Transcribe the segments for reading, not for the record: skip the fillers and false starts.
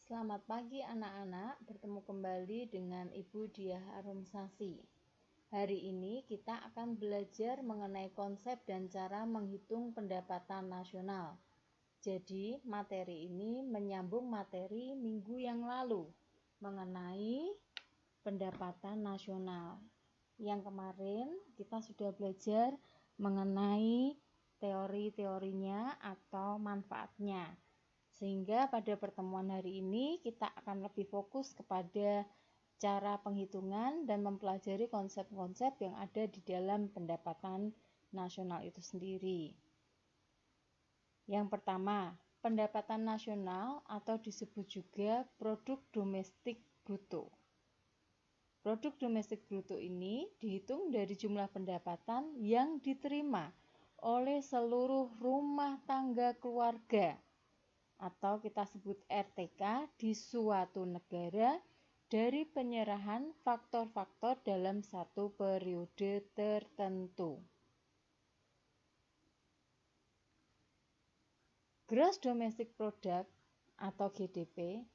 Selamat pagi anak-anak, bertemu kembali dengan Ibu Diah Arumsasi. Hari ini kita akan belajar mengenai konsep dan cara menghitung pendapatan nasional. Jadi materi ini menyambung materi minggu yang lalu mengenai pendapatan nasional. Yang kemarin kita sudah belajar mengenai teori-teorinya atau manfaatnya. Sehingga pada pertemuan hari ini kita akan lebih fokus kepada cara penghitungan dan mempelajari konsep-konsep yang ada di dalam pendapatan nasional itu sendiri. Yang pertama, pendapatan nasional atau disebut juga produk domestik bruto. Produk domestik bruto ini dihitung dari jumlah pendapatan yang diterima oleh seluruh rumah tangga keluarga atau kita sebut RTK di suatu negara dari penyerahan faktor-faktor dalam satu periode tertentu. Gross Domestic Product atau GDP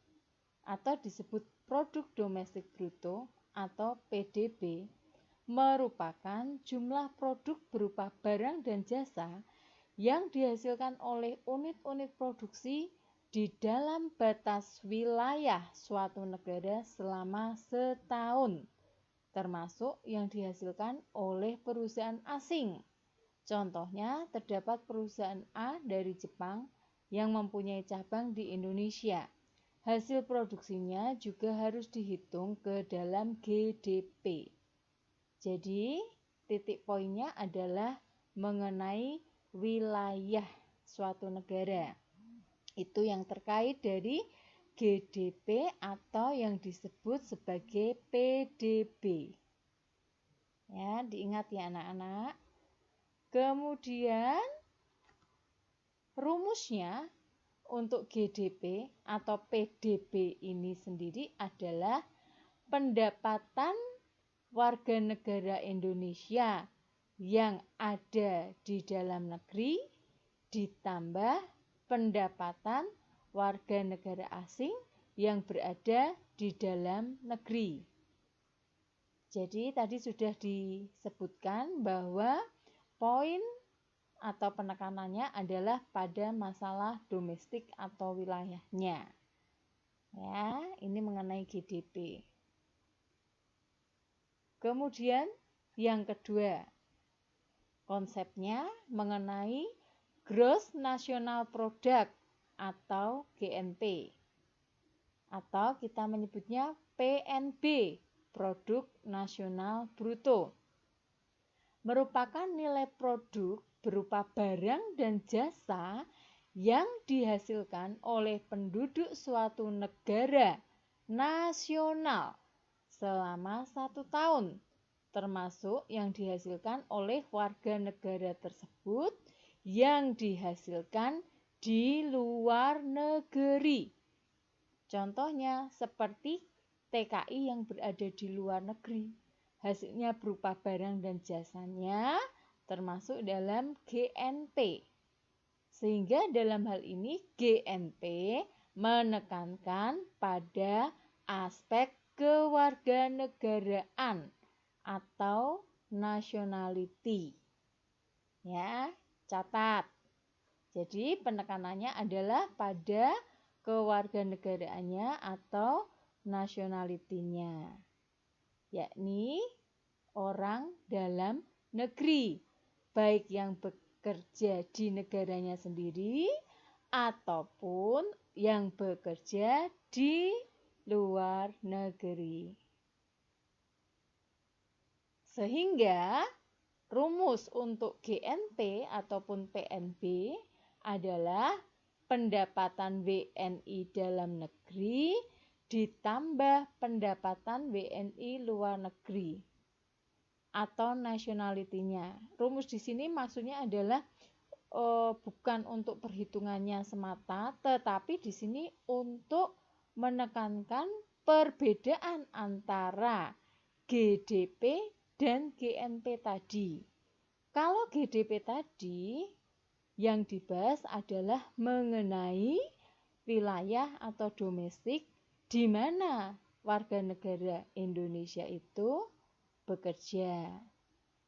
atau disebut Produk Domestik Bruto atau PDB merupakan jumlah produk berupa barang dan jasa yang dihasilkan oleh unit-unit produksi di dalam batas wilayah suatu negara selama setahun, termasuk yang dihasilkan oleh perusahaan asing. Contohnya, terdapat perusahaan A dari Jepang yang mempunyai cabang di Indonesia. Hasil produksinya juga harus dihitung ke dalam GDP. Jadi, titik poinnya adalah mengenai wilayah suatu negara. Itu yang terkait dari GDP atau yang disebut sebagai PDB. Ya, diingat ya anak-anak. Kemudian rumusnya untuk GDP atau PDB ini sendiri adalah pendapatan warga negara Indonesia yang ada di dalam negeri ditambah pendapatan warga negara asing yang berada di dalam negeri. Jadi tadi sudah disebutkan bahwa poin atau penekanannya adalah pada masalah domestik atau wilayahnya. Ya, ini mengenai GDP. Kemudian yang kedua, konsepnya mengenai Gross National Product atau GNP. Atau kita menyebutnya PNB, Produk Nasional Bruto. Merupakan nilai produk berupa barang dan jasa yang dihasilkan oleh penduduk suatu negara nasional selama 1 tahun, termasuk yang dihasilkan oleh warga negara tersebut yang dihasilkan di luar negeri. Contohnya seperti TKI yang berada di luar negeri, hasilnya berupa barang dan jasanya termasuk dalam GNP. Sehingga dalam hal ini GNP menekankan pada aspek kewarganegaraan atau nationality. Ya, catat. Jadi penekanannya adalah pada kewarganegaraannya atau nationality-nya, yakni orang dalam negeri, baik yang bekerja di negaranya sendiri ataupun yang bekerja di luar negeri. Sehingga rumus untuk GNP ataupun PNB adalah pendapatan WNI dalam negeri ditambah pendapatan WNI luar negeri atau nationality-nya. Rumus di sini maksudnya adalah bukan untuk perhitungannya semata, tetapi di sini untuk menekankan perbedaan antara GDP dan GNP tadi. Kalau GDP tadi yang dibahas adalah mengenai wilayah atau domestik di mana warga negara Indonesia itu bekerja.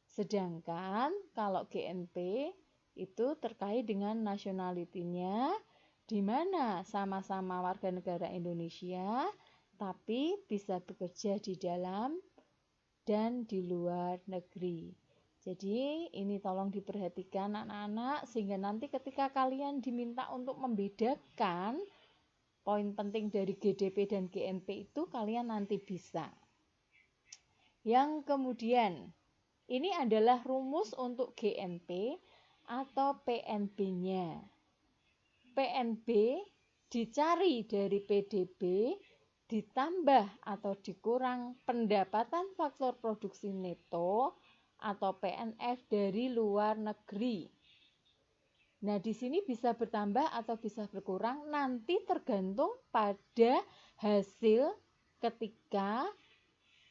Sedangkan kalau GNP itu terkait dengan nationality-nya, di mana sama-sama warga negara Indonesia tapi bisa bekerja di dalam dan di luar negeri. Jadi ini tolong diperhatikan anak-anak, sehingga nanti ketika kalian diminta untuk membedakan poin penting dari GDP dan GNP itu kalian nanti bisa. Yang kemudian ini adalah rumus untuk GNP atau PNB-nya. PNB dicari dari PDB ditambah atau dikurang pendapatan faktor produksi neto atau PNF dari luar negeri. Nah, di sini bisa bertambah atau bisa berkurang nanti tergantung pada hasil ketika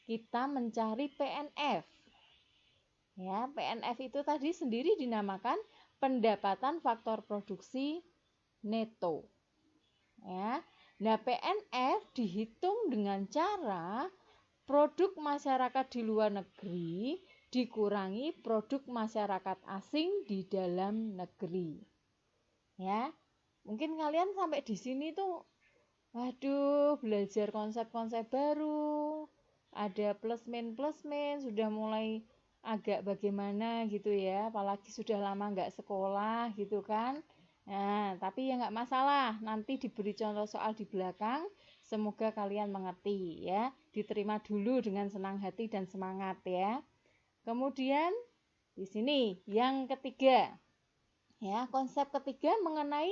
kita mencari PNF. Ya, PNF itu tadi sendiri dinamakan pendapatan faktor produksi neto. Ya. Nah, PNF dihitung dengan cara produk masyarakat di luar negeri dikurangi produk masyarakat asing di dalam negeri. Ya. Mungkin kalian sampai di sini tuh waduh, belajar konsep-konsep baru. Ada plus min, sudah mulai agak bagaimana gitu ya, apalagi sudah lama nggak sekolah gitu kan. Nah, tapi ya nggak masalah, nanti diberi contoh soal di belakang, semoga kalian mengerti ya, diterima dulu dengan senang hati dan semangat ya. Kemudian di sini yang ketiga, ya konsep ketiga mengenai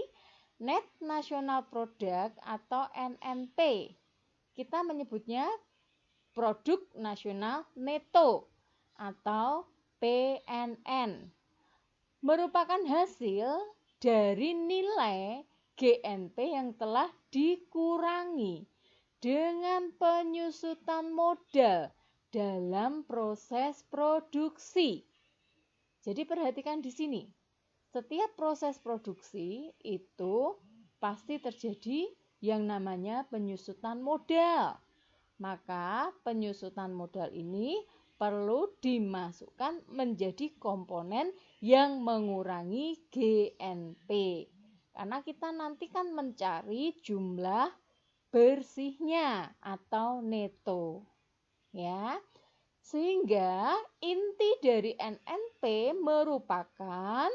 Net National Product atau NNP. Kita menyebutnya Produk Nasional Neto atau PNN. Merupakan hasil dari nilai GNP yang telah dikurangi dengan penyusutan modal dalam proses produksi. Jadi perhatikan di sini. Setiap proses produksi itu pasti terjadi yang namanya penyusutan modal. Maka penyusutan modal ini perlu dimasukkan menjadi komponen yang mengurangi GNP. Karena kita nanti kan mencari jumlah bersihnya atau neto. Ya. Sehingga inti dari NNP merupakan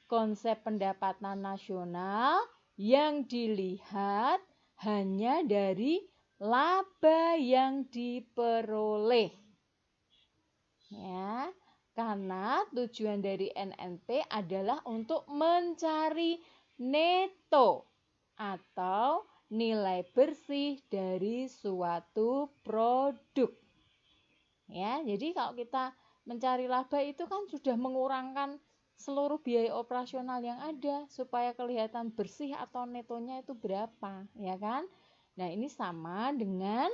konsep pendapatan nasional yang dilihat hanya dari laba yang diperoleh. Ya, karena tujuan dari NNP adalah untuk mencari neto atau nilai bersih dari suatu produk. Ya, jadi kalau kita mencari laba itu kan sudah mengurangkan seluruh biaya operasional yang ada supaya kelihatan bersih atau netonya itu berapa, ya kan? Nah, ini sama dengan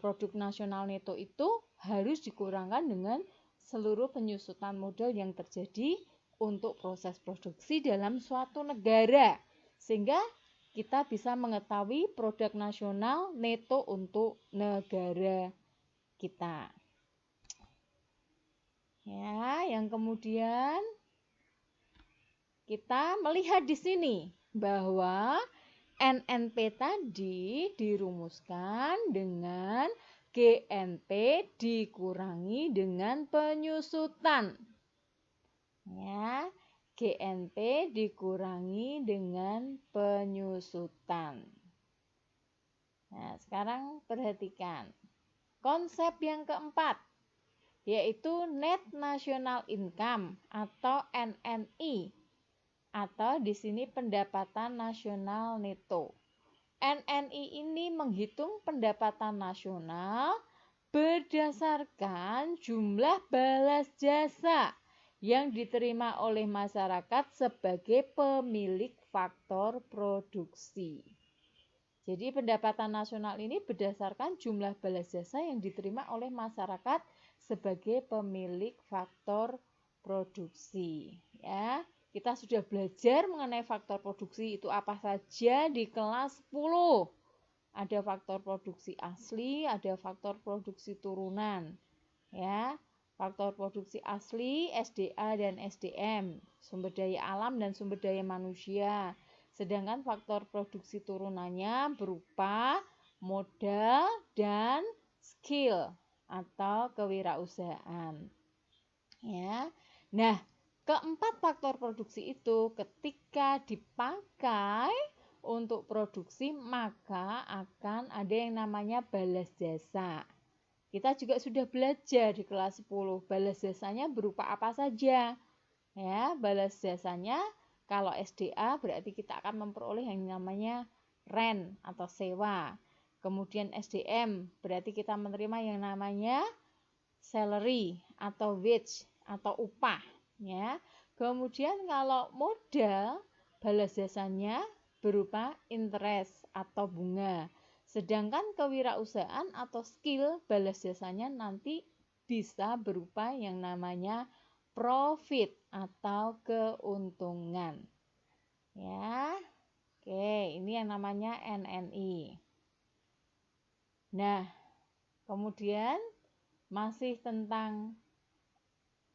produk nasional neto itu harus dikurangkan dengan seluruh penyusutan modal yang terjadi untuk proses produksi dalam suatu negara. Sehingga kita bisa mengetahui produk nasional neto untuk negara kita. Ya, yang kemudian kita melihat di sini bahwa NNP tadi dirumuskan dengan GNP dikurangi dengan penyusutan. Ya, GNP dikurangi dengan penyusutan. Nah, sekarang perhatikan konsep yang keempat, yaitu Net National Income atau NNI. Atau di sini pendapatan nasional neto. NNI ini menghitung pendapatan nasional berdasarkan jumlah balas jasa yang diterima oleh masyarakat sebagai pemilik faktor produksi. Jadi pendapatan nasional ini berdasarkan jumlah balas jasa yang diterima oleh masyarakat sebagai pemilik faktor produksi. Ya. Kita sudah belajar mengenai faktor produksi itu apa saja di kelas 10. Ada faktor produksi asli, ada faktor produksi turunan. Ya, faktor produksi asli SDA dan SDM, sumber daya alam dan sumber daya manusia. Sedangkan faktor produksi turunannya berupa modal dan skill atau kewirausahaan. Ya. Nah, keempat faktor produksi itu ketika dipakai untuk produksi maka akan ada yang namanya balas jasa. Kita juga sudah belajar di kelas 10, balas jasanya berupa apa saja. Ya, balas jasanya kalau SDA berarti kita akan memperoleh yang namanya rent atau sewa. Kemudian SDM berarti kita menerima yang namanya salary atau wage atau upah, ya. Kemudian kalau modal, balas jasanya berupa interest atau bunga. Sedangkan kewirausahaan atau skill, balas jasanya nanti bisa berupa yang namanya profit atau keuntungan. Ya. Oke, ini yang namanya NNI. Nah, kemudian masih tentang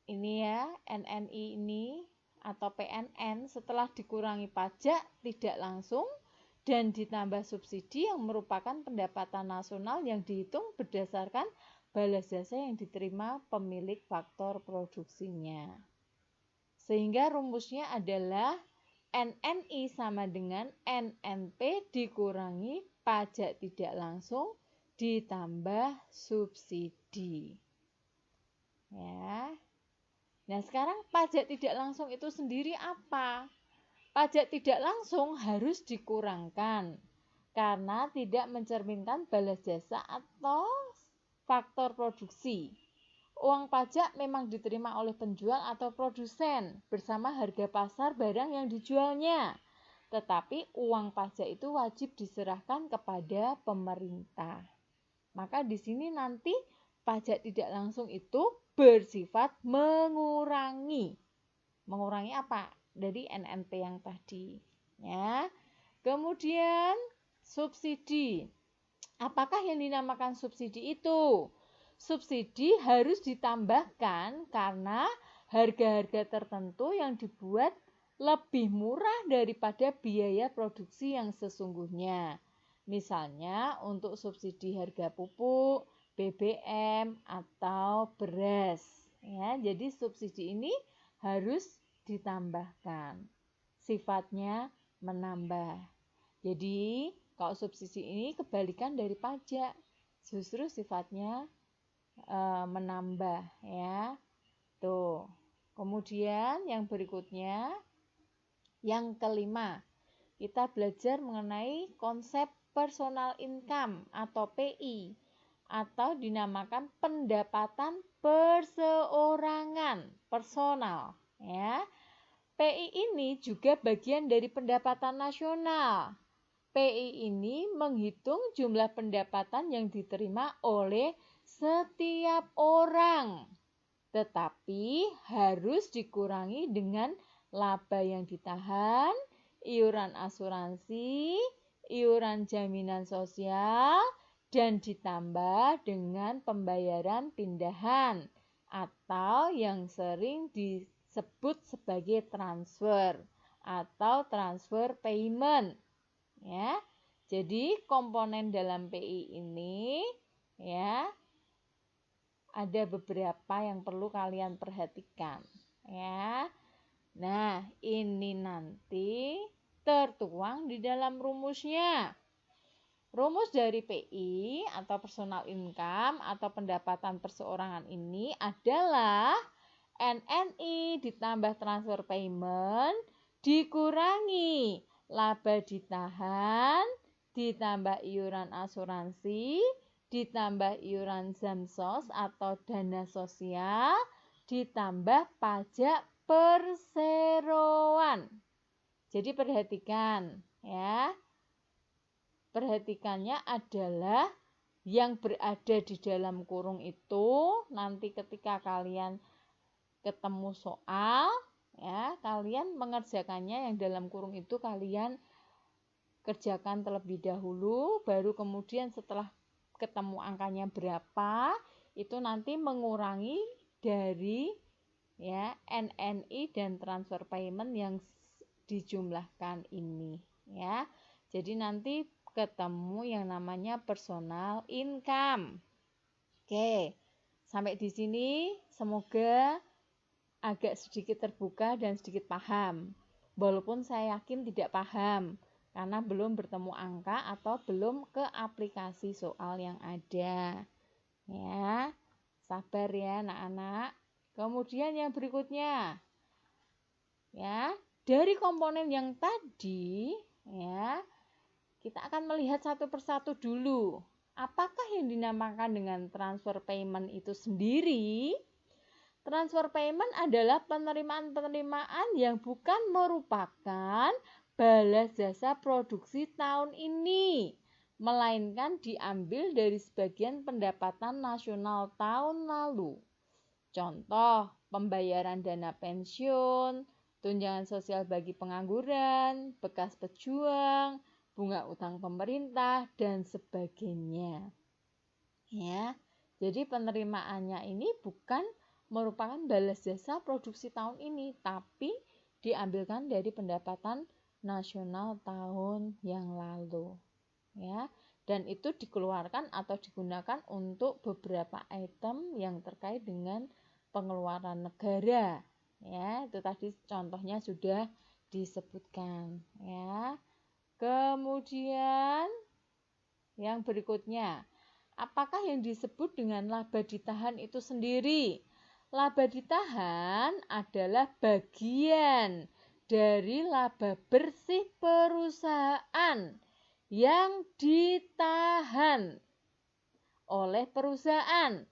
ini ya, NNI ini atau PNN setelah dikurangi pajak tidak langsung dan ditambah subsidi yang merupakan pendapatan nasional yang dihitung berdasarkan balas jasa yang diterima pemilik faktor produksinya. Sehingga rumusnya adalah NNI sama dengan NNP dikurangi pajak tidak langsung ditambah subsidi. Ya. Nah, sekarang pajak tidak langsung itu sendiri apa? Pajak tidak langsung harus dikurangkan karena tidak mencerminkan balas jasa atau faktor produksi. Uang pajak memang diterima oleh penjual atau produsen bersama harga pasar barang yang dijualnya. Tetapi uang pajak itu wajib diserahkan kepada pemerintah. Maka di sini nanti pajak tidak langsung itu bersifat mengurangi. Mengurangi apa? Dari NNP yang tadi. Ya. Kemudian subsidi. Apakah yang dinamakan subsidi itu? Subsidi harus ditambahkan karena harga-harga tertentu yang dibuat lebih murah daripada biaya produksi yang sesungguhnya. Misalnya untuk subsidi harga pupuk, BBM atau beras. Ya, jadi subsidi ini harus ditambahkan. Sifatnya menambah. Jadi, kalau subsidi ini kebalikan dari pajak. Justru sifatnya menambah ya. Tuh. Kemudian yang berikutnya yang kelima, kita belajar mengenai konsep personal income atau PI atau dinamakan pendapatan perseorangan, personal ya. PI ini juga bagian dari pendapatan nasional. PI ini menghitung jumlah pendapatan yang diterima oleh setiap orang, tetapi harus dikurangi dengan laba yang ditahan, iuran asuransi, iuran jaminan sosial, dan ditambah dengan pembayaran pindahan atau yang sering disebut sebagai transfer atau transfer payment. Ya. Jadi komponen dalam PI ini ya ada beberapa yang perlu kalian perhatikan ya. Nah, ini nanti tertuang di dalam rumusnya. Rumus dari PI atau personal income atau pendapatan perseorangan ini adalah NNI ditambah transfer payment dikurangi laba ditahan, ditambah iuran asuransi, ditambah iuran Zamsos atau dana sosial, ditambah pajak perseroan. Jadi perhatikan ya. Perhatikannya adalah yang berada di dalam kurung itu nanti ketika kalian ketemu soal ya, kalian mengerjakannya yang dalam kurung itu kalian kerjakan terlebih dahulu, baru kemudian setelah ketemu angkanya berapa, itu nanti mengurangi dari ya NNI dan transfer payment yang dijumlahkan ini ya. Jadi nanti ketemu yang namanya personal income. Oke. Sampai di sini semoga agak sedikit terbuka dan sedikit paham. Walaupun saya yakin tidak paham karena belum bertemu angka atau belum ke aplikasi soal yang ada. Ya. Sabar ya anak-anak. Kemudian yang berikutnya. Ya, dari komponen yang tadi ya, kita akan melihat satu persatu dulu. Apakah yang dinamakan dengan transfer payment itu sendiri? Transfer payment adalah penerimaan-penerimaan yang bukan merupakan balas jasa produksi tahun ini, melainkan diambil dari sebagian pendapatan nasional tahun lalu. Contoh, pembayaran dana pensiun, tunjangan sosial bagi pengangguran, bekas pejuang, bunga utang pemerintah, dan sebagainya. Ya, jadi penerimaannya ini bukan merupakan balas jasa produksi tahun ini, tapi diambilkan dari pendapatan nasional tahun yang lalu. Ya, dan itu dikeluarkan atau digunakan untuk beberapa item yang terkait dengan pengeluaran negara. Ya, itu tadi contohnya sudah disebutkan. Ya, kemudian yang berikutnya, apakah yang disebut dengan laba ditahan itu sendiri? Laba ditahan adalah bagian dari laba bersih perusahaan yang ditahan oleh perusahaan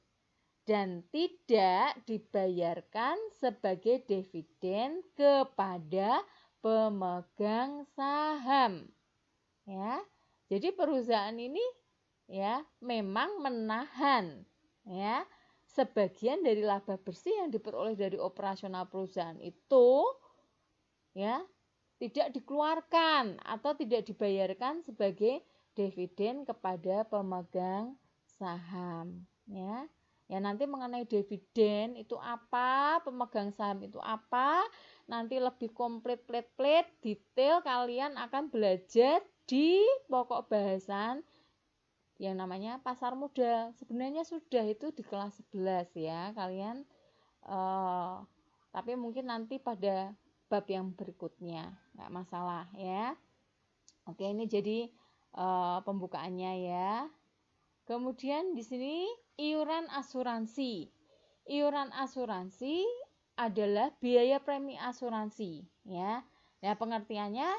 dan tidak dibayarkan sebagai dividen kepada pemegang saham. Ya. Jadi perusahaan ini ya memang menahan ya sebagian dari laba bersih yang diperoleh dari operasional perusahaan itu ya tidak dikeluarkan atau tidak dibayarkan sebagai dividen kepada pemegang saham ya. Ya nanti mengenai dividen itu apa, pemegang saham itu apa, nanti lebih komplit plet detail kalian akan belajar di pokok bahasan yang namanya pasar modal. Sebenarnya sudah itu di kelas 11 ya kalian, tapi mungkin nanti pada bab yang berikutnya nggak masalah ya. Oke, ini jadi pembukaannya ya. Kemudian di sini iuran asuransi. Iuran asuransi adalah biaya premi asuransi ya. Nah, pengertiannya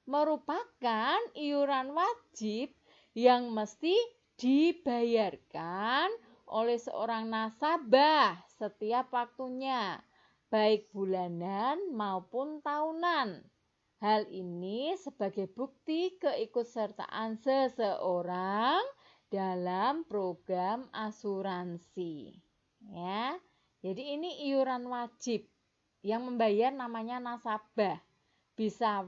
merupakan iuran wajib yang mesti dibayarkan oleh seorang nasabah setiap waktunya, baik bulanan maupun tahunan. Hal ini sebagai bukti keikutsertaan seseorang dalam program asuransi. Ya. Jadi ini iuran wajib yang membayar namanya nasabah. Bisa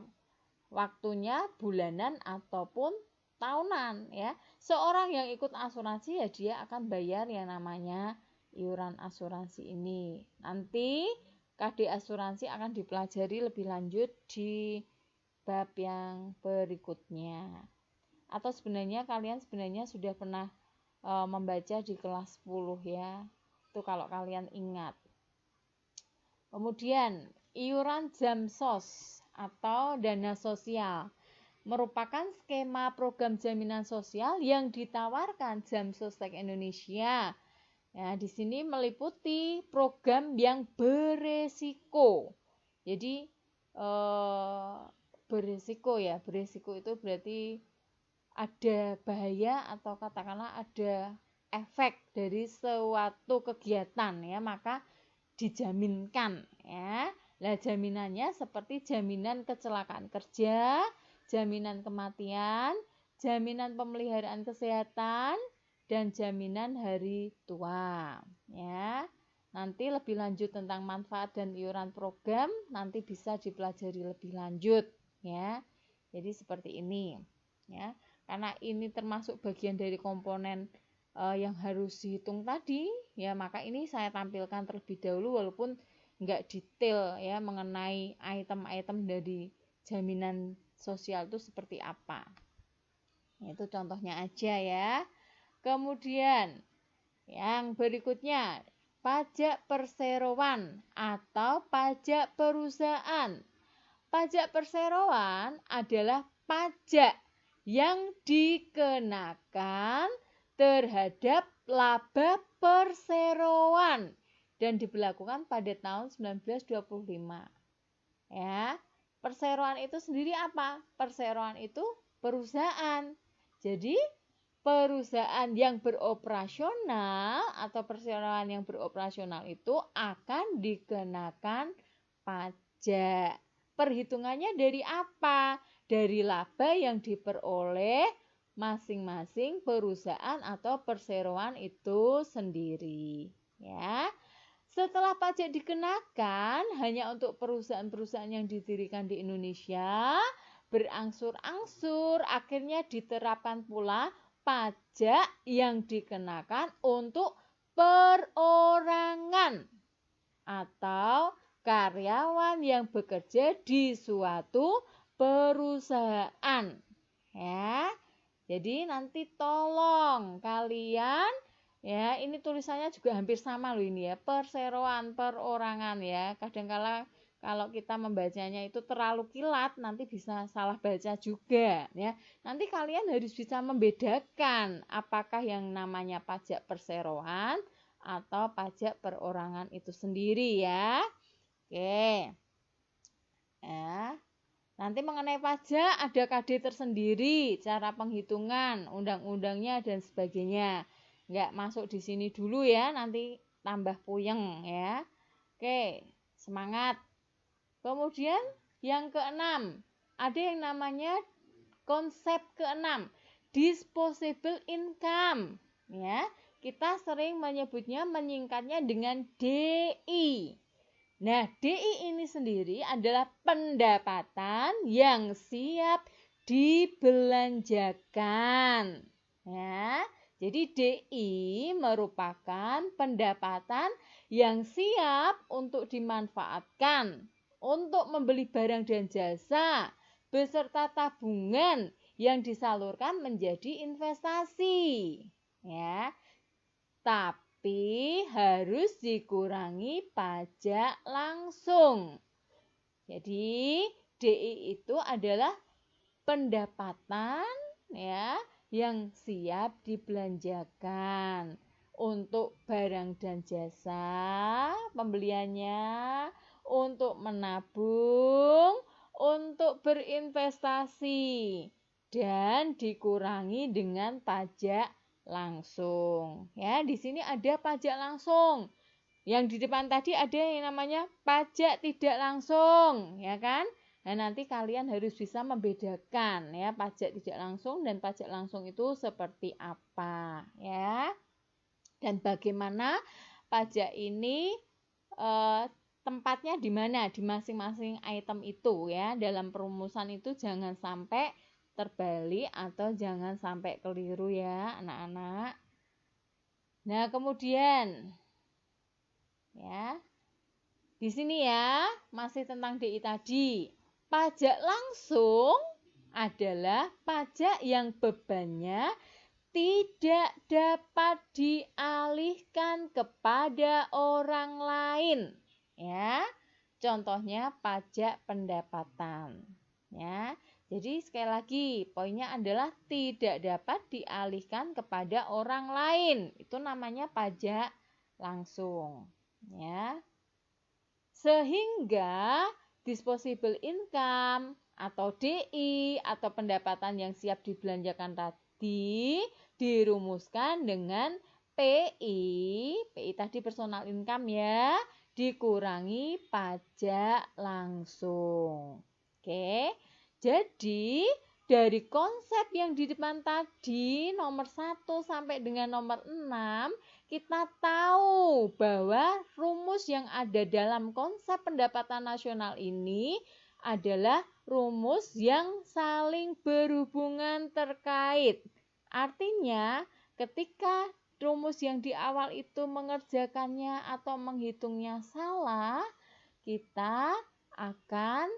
waktunya bulanan ataupun tahunan ya. Seorang yang ikut asuransi ya dia akan bayar yang namanya iuran asuransi ini. Nanti KD asuransi akan dipelajari lebih lanjut di bab yang berikutnya. Atau sebenarnya kalian sudah pernah membaca di kelas 10 ya. Itu kalau kalian ingat. Kemudian iuran Jamsos atau dana sosial merupakan skema program jaminan sosial yang ditawarkan Jamsostek Indonesia. Ya, di sini meliputi program yang beresiko. Jadi beresiko ya, beresiko itu berarti ada bahaya atau katakanlah ada efek dari suatu kegiatan ya, maka dijaminkan ya. Nah, jaminannya seperti jaminan kecelakaan kerja, jaminan kematian, jaminan pemeliharaan kesehatan, dan jaminan hari tua ya. Nanti lebih lanjut tentang manfaat dan iuran program nanti bisa dipelajari lebih lanjut ya. Jadi seperti ini ya. Karena ini termasuk bagian dari komponen yang harus dihitung tadi ya, maka ini saya tampilkan terlebih dahulu walaupun enggak detail ya mengenai item-item dari jaminan sosial itu seperti apa. Itu contohnya aja ya. Kemudian yang berikutnya, pajak perseroan atau pajak perusahaan. Pajak perseroan adalah pajak yang dikenakan terhadap laba perseroan dan diberlakukan pada tahun 1925. Ya, perseroan itu sendiri apa? Perseroan itu perusahaan. Jadi perusahaan yang beroperasional atau perseroan yang beroperasional itu akan dikenakan pajak. Perhitungannya dari apa? Dari laba yang diperoleh masing-masing perusahaan atau perseroan itu sendiri. Ya. Setelah pajak dikenakan hanya untuk perusahaan-perusahaan yang didirikan di Indonesia, berangsur-angsur akhirnya diterapkan pula pajak yang dikenakan untuk perorangan atau karyawan yang bekerja di suatu perusahaan. Ya. Jadi nanti tolong kalian ya, ini tulisannya juga hampir sama loh ini ya, perseroan, perorangan ya. Kadangkala kalau kita membacanya itu terlalu kilat nanti bisa salah baca juga ya. Nanti kalian harus bisa membedakan apakah yang namanya pajak perseroan atau pajak perorangan itu sendiri ya. Oke. Ya. Nanti mengenai pajak ada KD tersendiri, cara penghitungan, undang-undangnya dan sebagainya. Enggak masuk di sini dulu ya, nanti tambah puyeng ya. Oke, semangat. Kemudian yang keenam, ada yang namanya konsep keenam, disposable income. Ya, kita sering menyebutnya menyingkatnya dengan DI. Nah, DI ini sendiri adalah pendapatan yang siap dibelanjakan. Ya, jadi DI merupakan pendapatan yang siap untuk dimanfaatkan untuk membeli barang dan jasa beserta tabungan yang disalurkan menjadi investasi. Ya. Tapi harus dikurangi pajak langsung. Jadi DI itu adalah pendapatan ya yang siap dibelanjakan untuk barang dan jasa pembeliannya, untuk menabung, untuk berinvestasi dan dikurangi dengan pajak langsung. Ya, di sini ada pajak langsung. Yang di depan tadi ada yang namanya pajak tidak langsung, ya kan? Nah, nanti kalian harus bisa membedakan ya pajak tidak langsung dan pajak langsung itu seperti apa, ya. Dan bagaimana pajak ini tempatnya di mana di masing-masing item itu ya. Dalam perumusan itu jangan sampai terbalik atau jangan sampai keliru ya anak-anak. Nah, kemudian ya. Di sini ya, masih tentang DI tadi. Pajak langsung adalah pajak yang bebannya tidak dapat dialihkan kepada orang lain. Ya. Contohnya pajak pendapatan. Ya. Jadi sekali lagi, poinnya adalah tidak dapat dialihkan kepada orang lain. Itu namanya pajak langsung. Ya. Sehingga disposable income atau DI atau pendapatan yang siap dibelanjakan tadi dirumuskan dengan PI tadi personal income ya, dikurangi pajak langsung. Oke. Jadi dari konsep yang di depan tadi nomor 1 sampai dengan nomor 6 kita tahu bahwa rumus yang ada dalam konsep pendapatan nasional ini adalah rumus yang saling berhubungan terkait. Artinya, ketika rumus yang di awal itu mengerjakannya atau menghitungnya salah, kita akan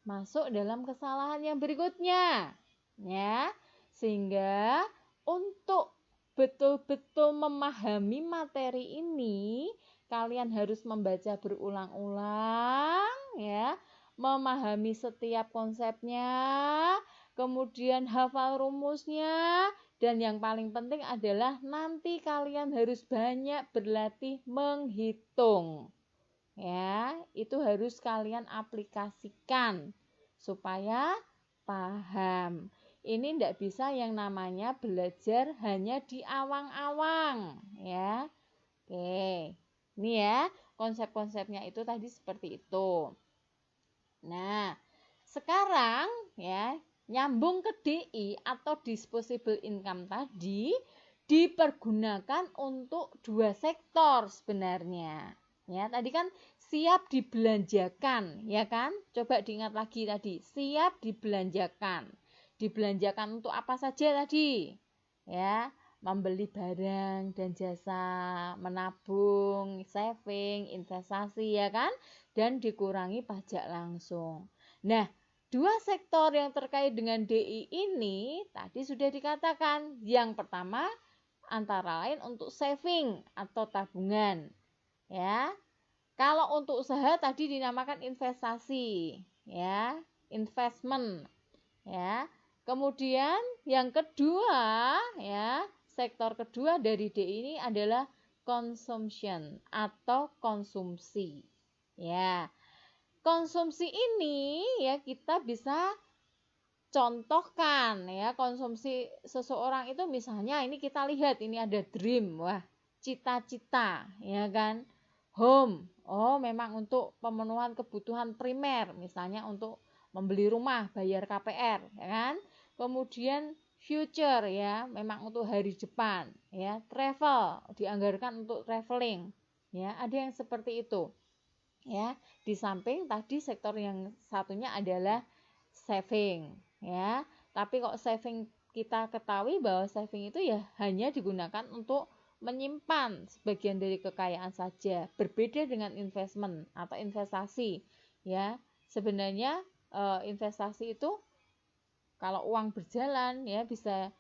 masuk dalam kesalahan yang berikutnya. Ya, sehingga untuk betul-betul memahami materi ini, kalian harus membaca berulang-ulang ya, memahami setiap konsepnya, kemudian hafal rumusnya, dan yang paling penting adalah nanti kalian harus banyak berlatih menghitung. Ya, itu harus kalian aplikasikan supaya paham. Ini tidak bisa yang namanya belajar hanya di awang-awang ya. Oke, ini ya konsep-konsepnya itu tadi seperti itu. Nah, sekarang ya nyambung ke DI atau disposable income tadi dipergunakan untuk dua sektor sebenarnya. Ya, tadi kan siap dibelanjakan, ya kan? Coba diingat lagi tadi, siap dibelanjakan. Dibelanjakan untuk apa saja tadi? Ya, membeli barang dan jasa, menabung, saving, investasi ya kan? Dan dikurangi pajak langsung. Nah, dua sektor yang terkait dengan DI ini tadi sudah dikatakan. Yang pertama antara lain untuk saving atau tabungan. Ya. Kalau untuk usaha tadi dinamakan investasi, ya, investment. Ya. Kemudian yang kedua, ya, sektor kedua dari D ini adalah consumption atau konsumsi. Ya. Konsumsi ini ya kita bisa contohkan ya, konsumsi seseorang itu misalnya ini kita lihat ini ada dream, wah, cita-cita, ya kan? Home, oh memang untuk pemenuhan kebutuhan primer, misalnya untuk membeli rumah, bayar KPR, ya kan? Kemudian future ya, memang untuk hari depan, ya. Travel, dianggarkan untuk traveling, ya. Ada yang seperti itu, ya. Di samping tadi sektor yang satunya adalah saving, ya. Tapi kok saving kita ketahui bahwa saving itu ya hanya digunakan untuk menyimpan sebagian dari kekayaan saja, berbeda dengan investment atau investasi, ya. Sebenarnya investasi itu kalau uang berjalan ya bisa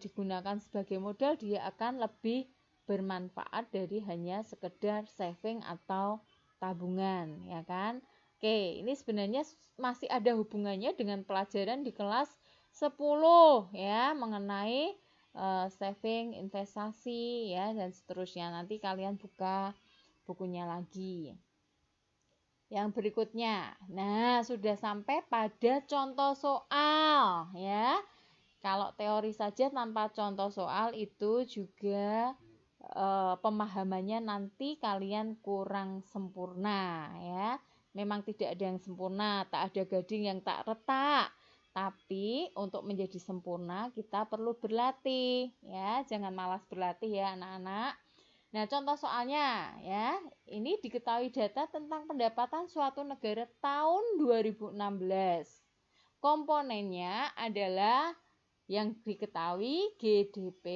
digunakan sebagai modal, dia akan lebih bermanfaat dari hanya sekedar saving atau tabungan, ya kan? Oke, ini sebenarnya masih ada hubungannya dengan pelajaran di kelas 10 ya, mengenai saving, investasi ya dan seterusnya. Nanti kalian buka bukunya lagi. Yang berikutnya, nah sudah sampai pada contoh soal ya. Kalau teori saja tanpa contoh soal itu juga pemahamannya nanti kalian kurang sempurna ya. Memang tidak ada yang sempurna, tak ada gading yang tak retak. Tapi untuk menjadi sempurna kita perlu berlatih ya. Jangan malas berlatih ya anak-anak. Nah, contoh soalnya ya, ini diketahui data tentang pendapatan suatu negara tahun 2016. Komponennya adalah yang diketahui GDP,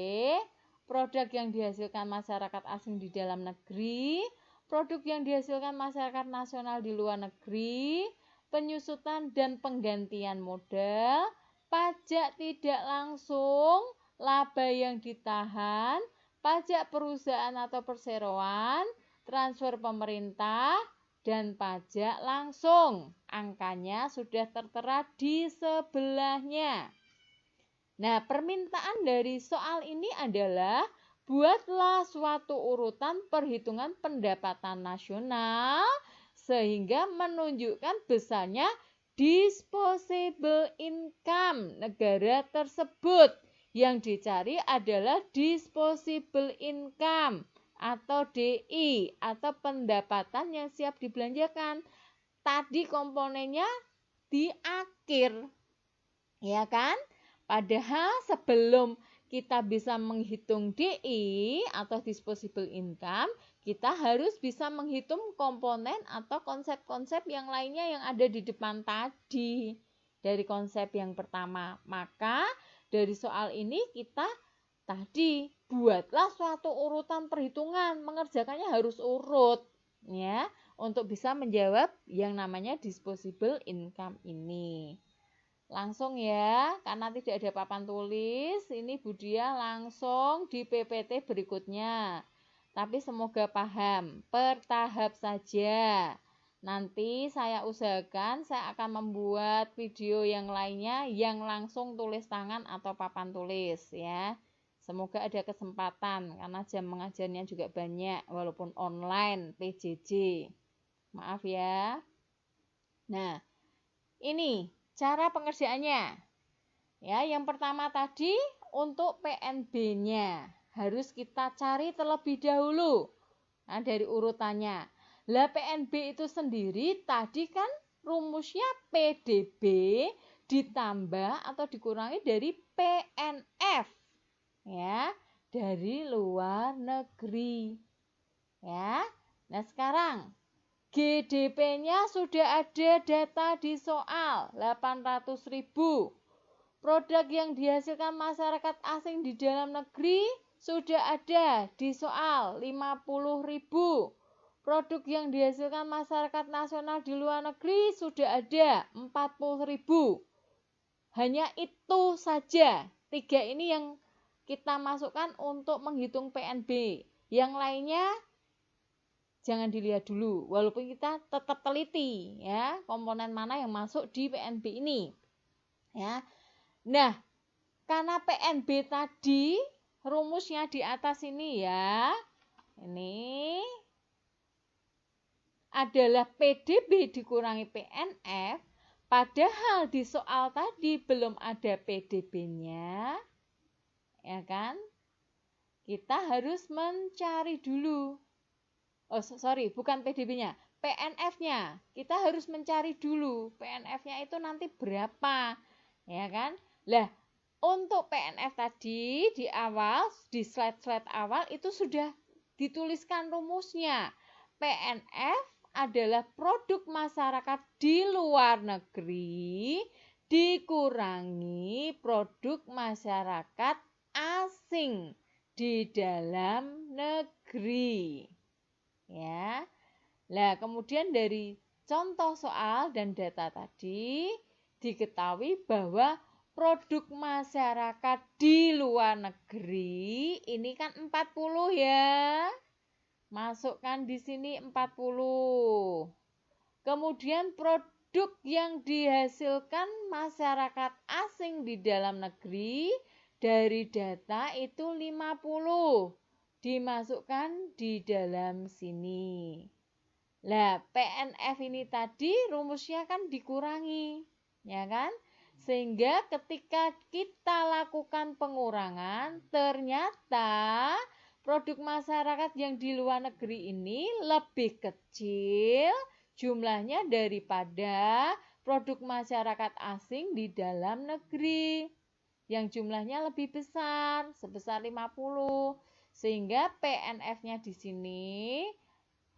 produk yang dihasilkan masyarakat asing di dalam negeri, produk yang dihasilkan masyarakat nasional di luar negeri, penyusutan dan penggantian modal, pajak tidak langsung, laba yang ditahan, pajak perusahaan atau perseroan, transfer pemerintah, dan pajak langsung. Angkanya sudah tertera di sebelahnya. Nah, permintaan dari soal ini adalah buatlah suatu urutan perhitungan pendapatan nasional sehingga menunjukkan besarnya disposable income negara tersebut. Yang dicari adalah disposable income atau DI atau pendapatan yang siap dibelanjakan. Tadi komponennya di akhir, ya kan? Padahal sebelum kita bisa menghitung DI atau disposable income, kita harus bisa menghitung komponen atau konsep-konsep yang lainnya yang ada di depan tadi dari konsep yang pertama. Maka dari soal ini kita tadi buatlah suatu urutan perhitungan, mengerjakannya harus urut ya untuk bisa menjawab yang namanya disposable income ini. Langsung ya, karena tidak ada papan tulis, ini Budia langsung di PPT berikutnya. Tapi semoga paham, bertahap saja. Nanti saya usahakan saya akan membuat video yang lainnya yang langsung tulis tangan atau papan tulis ya. Semoga ada kesempatan karena jam mengajarnya juga banyak walaupun online PJJ. Maaf ya. Nah, ini cara pengerjaannya. Ya, yang pertama tadi untuk PNB-nya harus kita cari terlebih dahulu. Nah, dari urutannya. Lah PNB itu sendiri tadi kan rumusnya PDB ditambah atau dikurangi dari PNF. Ya, dari luar negeri. Ya. Nah, sekarang GDP-nya sudah ada data di soal 800.000. Produk yang dihasilkan masyarakat asing di dalam negeri sudah ada di soal 50.000. Produk yang dihasilkan masyarakat nasional di luar negeri sudah ada 40.000. Hanya itu saja. 3 ini yang kita masukkan untuk menghitung PNB. Yang lainnya jangan dilihat dulu, walaupun kita tetap teliti ya komponen mana yang masuk di PNB ini. Ya. Nah, karena PNB tadi rumusnya di atas ini ya. Ini adalah PDB dikurangi PNF, padahal di soal tadi belum ada PDB-nya. Ya kan? Kita harus mencari dulu. Bukan PDB-nya, PNF-nya. Kita harus mencari dulu PNF-nya itu nanti berapa, ya kan? Lah, untuk PNF tadi di awal, di slide-slide awal itu sudah dituliskan rumusnya. PNF adalah produk masyarakat di luar negeri dikurangi produk masyarakat asing di dalam negeri. Ya. Nah, kemudian dari contoh soal dan data tadi diketahui bahwa produk masyarakat di luar negeri ini kan 40 ya. Masukkan di sini 40. Kemudian produk yang dihasilkan masyarakat asing di dalam negeri dari data itu 50. Dimasukkan di dalam sini. Lah, PNF ini tadi rumusnya kan dikurangi, ya kan? Sehingga ketika kita lakukan pengurangan, ternyata produk masyarakat yang di luar negeri ini lebih kecil jumlahnya daripada produk masyarakat asing di dalam negeri yang jumlahnya lebih besar, sebesar 50. Sehingga PNF-nya di sini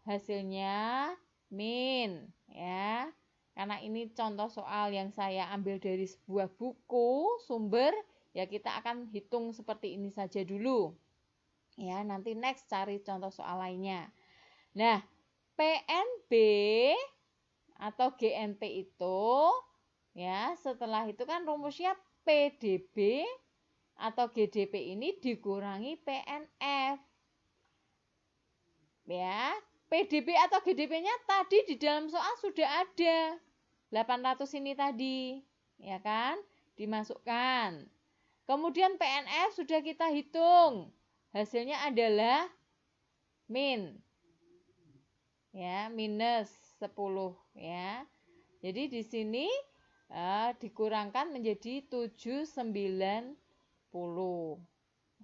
hasilnya min ya. Karena ini contoh soal yang saya ambil dari sebuah buku sumber, ya kita akan hitung seperti ini saja dulu. Ya, nanti next cari contoh soal lainnya. Nah, PNB atau GNP itu ya, setelah itu kan rumusnya PDB atau GDP ini dikurangi PNF. Ya, PDB atau GDP-nya tadi di dalam soal sudah ada. 800 ini tadi, ya kan? Dimasukkan. Kemudian PNF sudah kita hitung. Hasilnya adalah min. Ya, minus 10 ya. Jadi di sini dikurangkan menjadi 790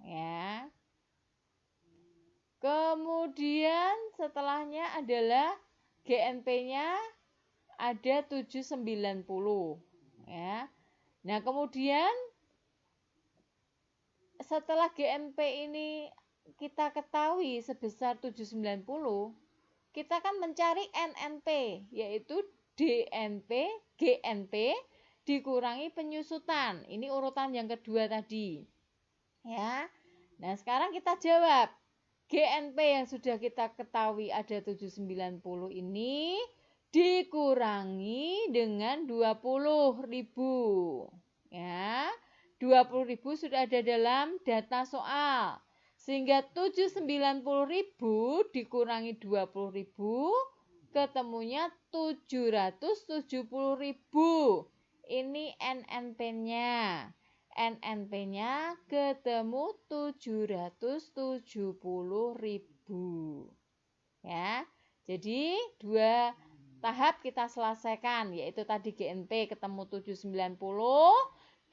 ya. Kemudian setelahnya adalah GNP-nya ada 790 ya. Nah, kemudian setelah GNP ini kita ketahui sebesar 790, kita kan mencari NNP, yaitu DNP, GNP dikurangi penyusutan. Ini urutan yang kedua tadi. Ya. Nah, sekarang kita jawab. GNP yang sudah kita ketahui ada 790 ini dikurangi dengan 20.000. Ya. 20.000 sudah ada dalam data soal. Sehingga 790.000 dikurangi 20.000 ketemunya 770.000. Ini NNP-nya. NNP-nya ketemu 770.000. Ya. Jadi 2 tahap kita selesaikan, yaitu tadi GNP ketemu 790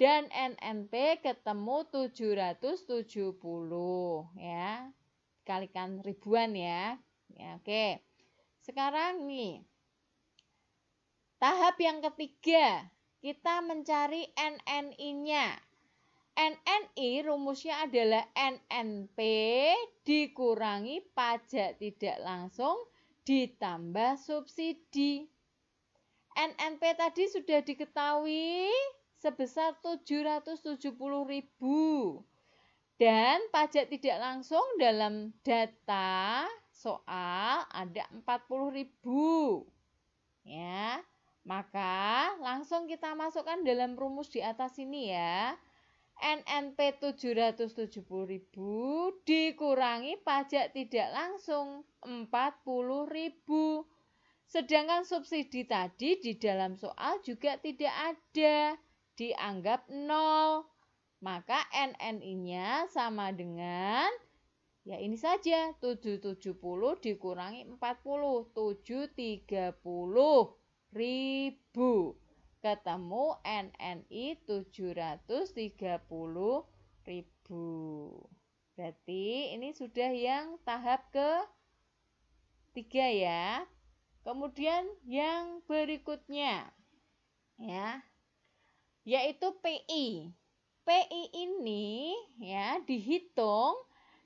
dan NNP ketemu 770, ya. Kalikan ribuan ya. Ya, oke. Sekarang nih, tahap yang ketiga, kita mencari NNI-nya. NNI rumusnya adalah NNP dikurangi pajak tidak langsung ditambah subsidi. NNP tadi sudah diketahui sebesar 770.000. Dan pajak tidak langsung dalam data soal ada 40.000. Ya. Maka langsung kita masukkan dalam rumus di atas ini ya. NNP 770.000 dikurangi pajak tidak langsung 40.000. Sedangkan subsidi tadi di dalam soal juga tidak ada, dianggap 0. Maka NNI-nya sama dengan, ya ini saja, 770 dikurangi 40, 730.000. Ketemu NNI 730.000. Berarti ini sudah yang tahap ketiga ya. Kemudian yang berikutnya ya, yaitu PI. PI ini ya dihitung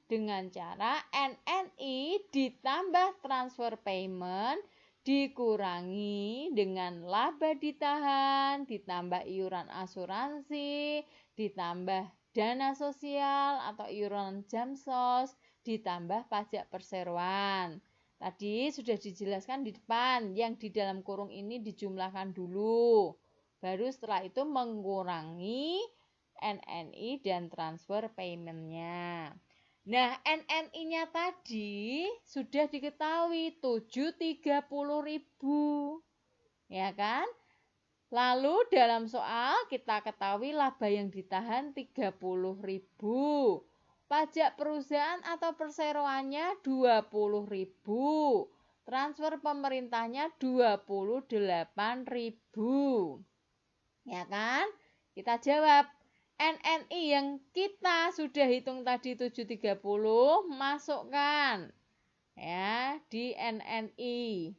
dengan cara NNI ditambah transfer payment dikurangi dengan laba ditahan, ditambah iuran asuransi, ditambah dana sosial atau iuran jamsos, ditambah pajak perseroan. Tadi sudah dijelaskan di depan, yang di dalam kurung ini dijumlahkan dulu. Baru setelah itu mengurangi NNI dan transfer payment-nya. Nah, NNI-nya tadi sudah diketahui 730.000. Ya kan? Lalu dalam soal kita ketahui laba yang ditahan 30.000. Pajak perusahaan atau perseroannya 20.000. Transfer pemerintahnya 28.000. Ya kan? Kita jawab. NNI yang kita sudah hitung tadi 730 masukkan ya di NNI.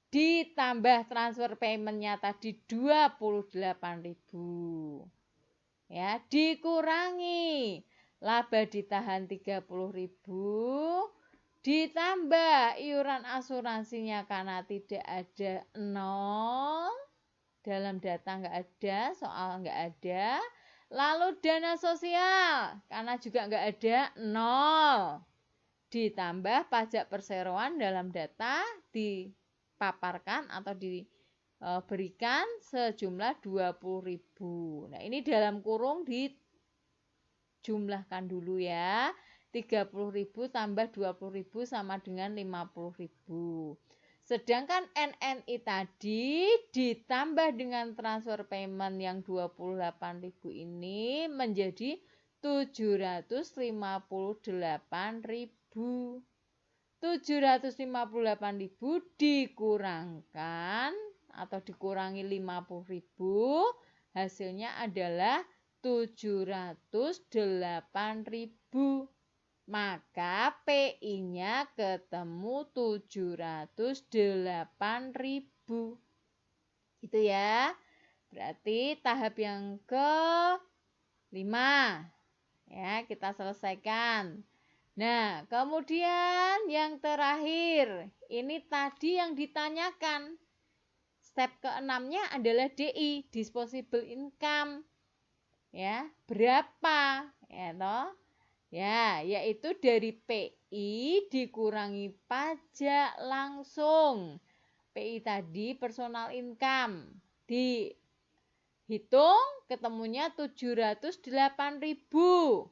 Ditambah transfer payment-nya tadi 28.000. Ya, dikurangi laba ditahan 30.000, ditambah iuran asuransinya karena tidak ada 0, dalam data nggak ada, soal nggak ada. Lalu dana sosial karena juga nggak ada 0, ditambah pajak perseroan dalam data dipaparkan atau diberikan sejumlah 20.000. Nah, ini dalam kurung dijumlahkan dulu ya. 30.000 tambah 20.000 sama dengan 50.000. Sedangkan NNI tadi ditambah dengan transfer payment yang 28.000 ini menjadi 758.000. 758.000 dikurangkan atau dikurangi 50.000, hasilnya adalah 708.000. Maka PI-nya ketemu 708.000. Gitu ya. Berarti tahap yang ke-5 Ya, kita selesaikan. Nah, kemudian yang terakhir, ini tadi yang ditanyakan. Step keenamnya adalah DI, disposable income. Ya, berapa? Ya toh? Ya, yaitu dari PI dikurangi pajak langsung. PI tadi personal income. Dihitung ketemunya 708.000.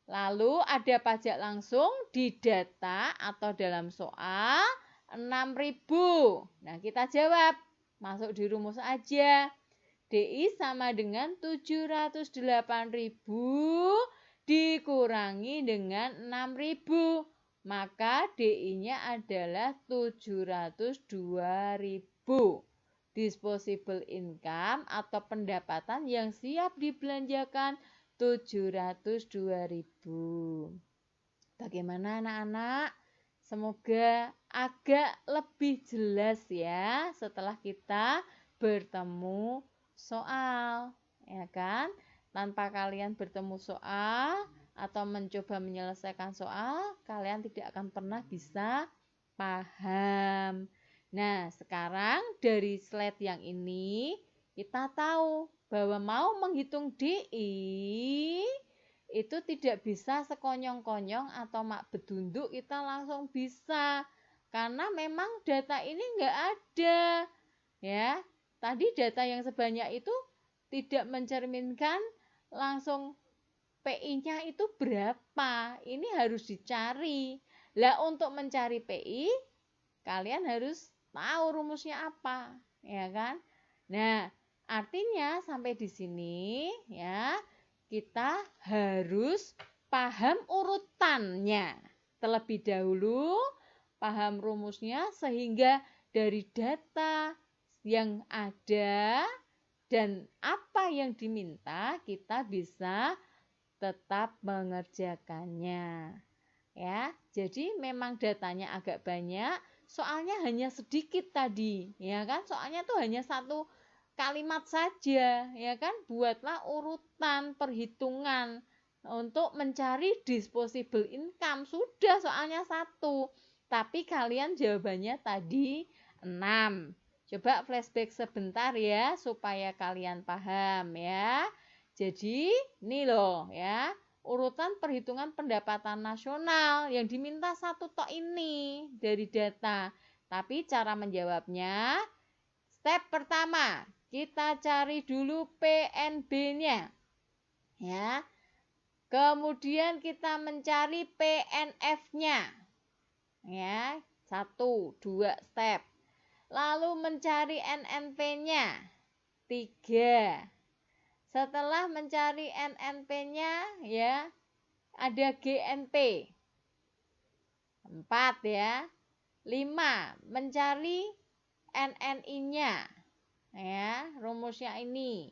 Lalu ada pajak langsung di data atau dalam soal 6.000. Nah, kita jawab. Masuk di rumus aja. DI sama dengan 708.000 dikurangi dengan 6.000. Maka DI-nya adalah 702.000. Disposable income atau pendapatan yang siap dibelanjakan 702.000. Bagaimana anak-anak? Semoga agak lebih jelas ya setelah kita bertemu soal, ya kan? Tanpa kalian bertemu soal atau mencoba menyelesaikan soal, kalian tidak akan pernah bisa paham. Nah, sekarang dari slide yang ini kita tahu bahwa mau menghitung DI itu tidak bisa sekonyong-konyong atau mak bedunduk kita langsung bisa. Karena memang data ini enggak ada. Ya, tadi data yang sebanyak itu tidak mencerminkan langsung PI-nya itu berapa. Ini harus dicari. Lah untuk mencari PI, kalian harus tahu rumusnya apa, ya kan? Nah, artinya sampai di sini ya, kita harus paham urutannya terlebih dahulu, paham rumusnya sehingga dari data yang ada dan apa yang diminta kita bisa tetap mengerjakannya. Ya, jadi memang datanya agak banyak, soalnya hanya sedikit tadi, ya kan? Soalnya tuh hanya satu kalimat saja, ya kan? Buatlah urutan perhitungan untuk mencari disposable income. Sudah soalnya satu, tapi kalian jawabannya tadi 6. Coba flashback sebentar ya supaya kalian paham ya. Jadi ini loh ya, urutan perhitungan pendapatan nasional yang diminta satu tok ini dari data. Tapi cara menjawabnya, step pertama, kita cari dulu PNB-nya. Ya. Kemudian kita mencari PNF-nya. Ya, 1, 2 step. Lalu mencari NNP-nya. 3. Setelah mencari NNP-nya ya, ada GNP. 4 ya. 5. Mencari NNI-nya. Ya, rumusnya ini.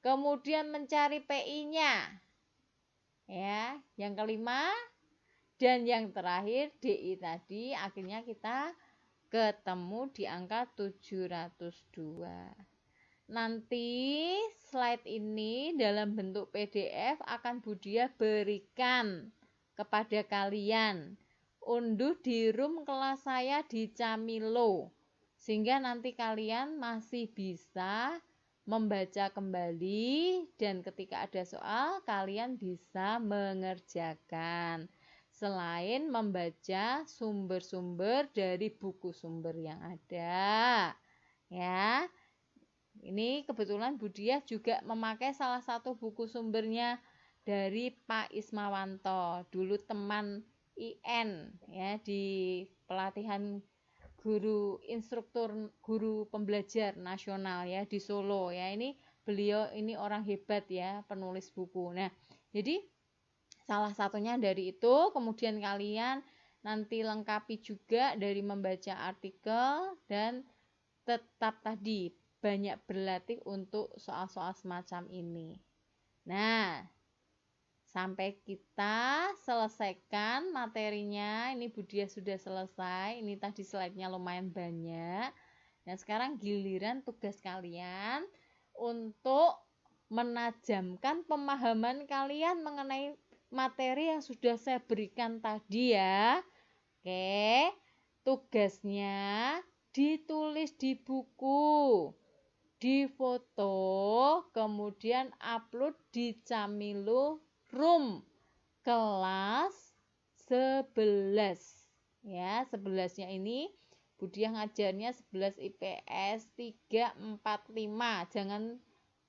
Kemudian mencari PI-nya. Ya, yang kelima dan yang terakhir DI tadi, akhirnya kita ketemu di angka 702. Nanti slide ini dalam bentuk PDF akan Budia berikan kepada kalian. Unduh di room kelas saya di Camilo. Sehingga nanti kalian masih bisa membaca kembali dan ketika ada soal kalian bisa mengerjakan. Selain membaca sumber-sumber dari buku sumber yang ada. Ya. Ini kebetulan Budiah juga memakai salah satu buku sumbernya dari Pak Ismawanto, dulu teman IN ya di pelatihan guru instruktur guru pembelajar nasional ya di Solo ya. Ini beliau ini orang hebat ya, penulis buku. Nah, jadi salah satunya dari itu, kemudian kalian nanti lengkapi juga dari membaca artikel dan tetap tadi banyak berlatih untuk soal-soal semacam ini. Nah, sampai kita selesaikan materinya, ini Budia sudah selesai, ini tadi slide-nya lumayan banyak. Nah, sekarang giliran tugas kalian untuk menajamkan pemahaman kalian mengenai materi yang sudah saya berikan tadi ya. Oke, tugasnya ditulis di buku, difoto, kemudian upload di Camilo Room kelas 11. Ya, 11-nya ini Budiah ngajarnya 11 IPS 345. Jangan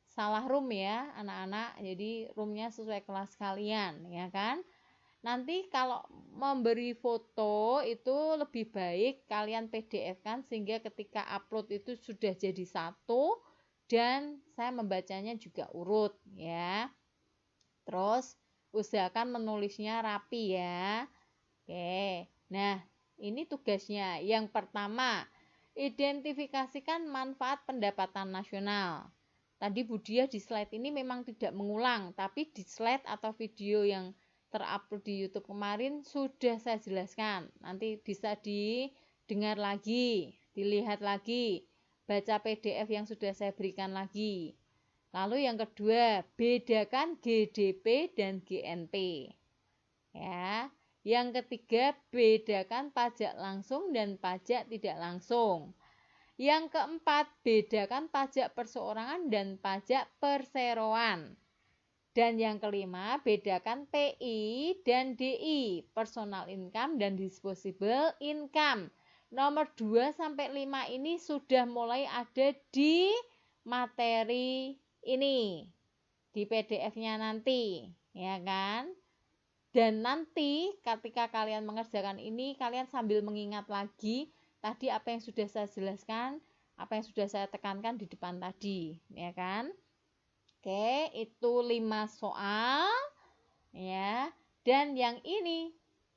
salah room ya, anak-anak. Jadi roomnya sesuai kelas kalian, ya kan? Nanti kalau memberi foto itu lebih baik kalian PDF kan, sehingga ketika upload itu sudah jadi satu dan saya membacanya juga urut ya. Terus usahakan menulisnya rapi ya. Oke. Nah, ini tugasnya. Yang pertama, identifikasikan manfaat pendapatan nasional. Tadi Budiah di slide ini memang tidak mengulang, tapi di slide atau video yang terupload di YouTube kemarin sudah saya jelaskan. Nanti bisa didengar lagi, dilihat lagi, baca PDF yang sudah saya berikan lagi. Lalu yang kedua, bedakan GDP dan GNP. Ya. Yang ketiga, bedakan pajak langsung dan pajak tidak langsung. Yang keempat, bedakan pajak perseorangan dan pajak perseroan. Dan yang kelima, bedakan PI dan DI, personal income dan disposable income. Nomor 2 sampai 5 ini sudah mulai ada di materi ini, di PDF-nya nanti, ya kan? Dan nanti ketika kalian mengerjakan ini, kalian sambil mengingat lagi tadi apa yang sudah saya jelaskan, apa yang sudah saya tekankan di depan tadi, ya kan? Oke, itu 5 soal ya. Dan yang ini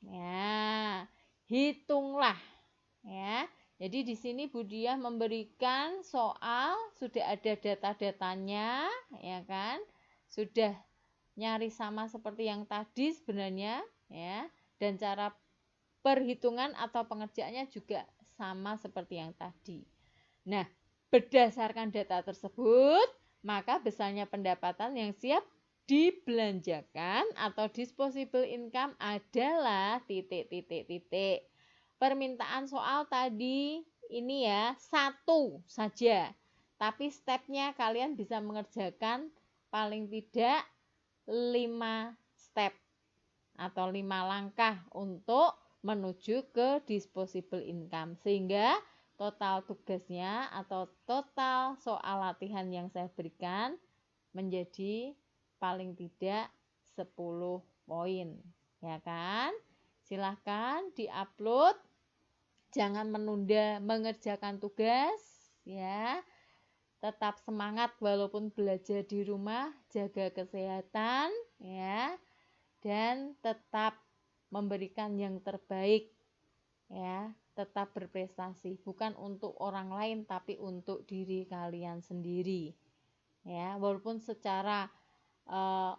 ya, hitunglah ya. Jadi di sini Budiah memberikan soal sudah ada data-datanya ya kan? Sudah nyari sama seperti yang tadi sebenarnya ya. Dan cara perhitungan atau pengerjaannya juga sama seperti yang tadi. Nah, berdasarkan data tersebut, maka besarnya pendapatan yang siap dibelanjakan atau disposable income adalah titik. Permintaan soal tadi ini ya, satu saja. Tapi stepnya kalian bisa mengerjakan paling tidak 5 step atau 5 langkah untuk menuju ke disposable income. Sehingga total tugasnya atau total soal latihan yang saya berikan menjadi paling tidak 10 poin, ya kan? Silahkan diupload, jangan menunda mengerjakan tugas, ya. Tetap semangat walaupun belajar di rumah, jaga kesehatan, ya. Dan tetap memberikan yang terbaik, ya. Tetap berprestasi, bukan untuk orang lain tapi untuk diri kalian sendiri ya. Walaupun secara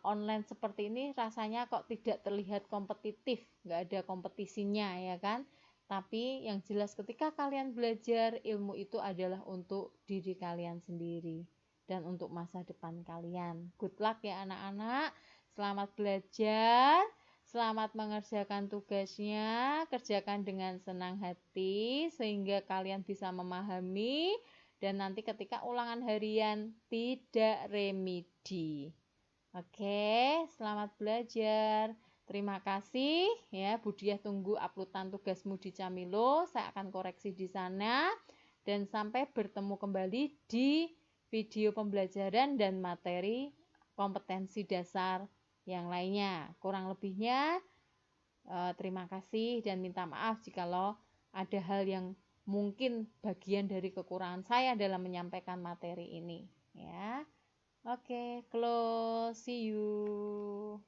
online seperti ini rasanya kok tidak terlihat kompetitif, nggak ada kompetisinya ya kan, tapi yang jelas ketika kalian belajar, ilmu itu adalah untuk diri kalian sendiri dan untuk masa depan kalian. Good luck ya anak-anak, selamat belajar. Selamat mengerjakan tugasnya, kerjakan dengan senang hati sehingga kalian bisa memahami dan nanti ketika ulangan harian tidak remedi. Oke, selamat belajar. Terima kasih ya, Budiah tunggu uploadan tugasmu di Camilo, saya akan koreksi di sana dan sampai bertemu kembali di video pembelajaran dan materi kompetensi dasar yang lainnya. Kurang lebihnya terima kasih dan minta maaf jikalau ada hal yang mungkin bagian dari kekurangan saya dalam menyampaikan materi ini ya. Oke, close, see you.